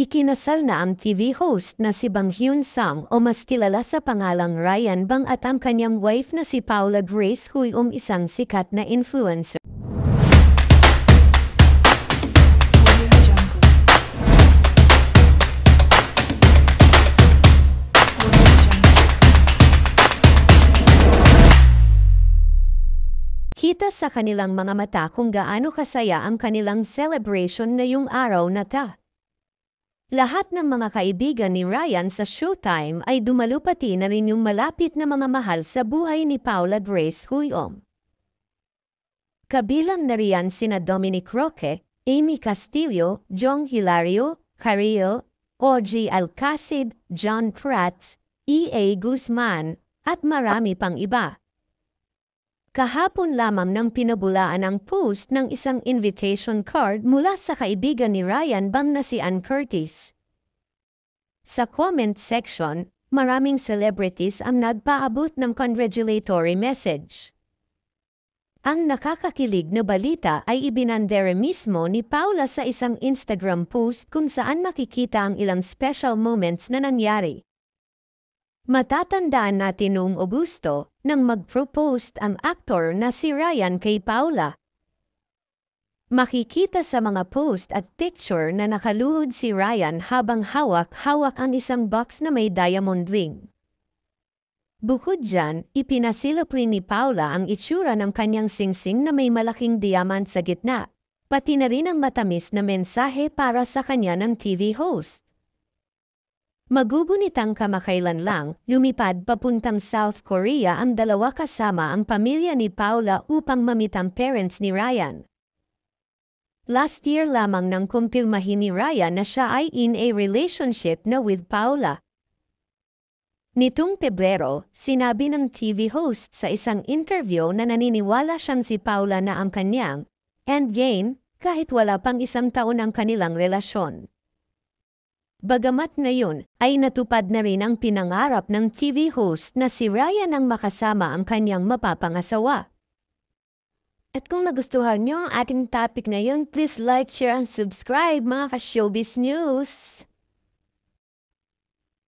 Ikinasal na ang TV host na si Bang Hyun-sang o mas kilala sa pangalang Ryan Bang at ang kanyang wife na si Paula Grace Huy isang sikat na influencer. Kita sa kanilang mga mata kung gaano kasaya ang kanilang celebration ngayong araw na ta. Lahat ng mga kaibigan ni Ryan sa Showtime ay dumalo pati na rin yung malapit na mga mahal sa buhay ni Paula Grace Huy. Kabilang na riyan sina Dominic Roque, Amy Castillo, Jong Hilario, Carrillo, OG Alcacid, John Prats, E.A. Guzman, at marami pang iba. Kahapon lamang nang pinabulaan ang post ng isang invitation card mula sa kaibigan ni Ryan Bang na si Ann Curtis. Sa comment section, maraming celebrities ang nagpaabot ng congratulatory message. Ang nakakakilig na balita ay ibinandera mismo ni Paula sa isang Instagram post kung saan makikita ang ilang special moments na nangyari. Matatandaan natin noong Agosto nang mag-propose ang aktor na si Ryan kay Paula. Makikita sa mga post at picture na nakaluhod si Ryan habang hawak-hawak ang isang box na may diamond ring. Bukod dyan, ipinasilop rin ni Paula ang itsura ng kanyang singsing na may malaking diamond sa gitna, pati na rin ang matamis na mensahe para sa kanya ng TV host. Magugunitang kamakailan lang, lumipad papuntang South Korea ang dalawa kasama ang pamilya ni Paula upang mamit ang parents ni Ryan. Last year lamang nang kumpirmahin ni Ryan na siya ay in a relationship na with Paula. Nitong Pebrero, sinabi ng TV host sa isang interview na naniniwala siyang si Paula na ang kanyang endgame kahit wala pang isang taon ang kanilang relasyon. Bagamat ngayon ay natupad na rin ang pinangarap ng TV host na si Ryan ang makasama ang kanyang mapapangasawa. At kung nagustuhan nyo ang ating topic ngayon, please like, share, and subscribe mga ka-Showbiz News!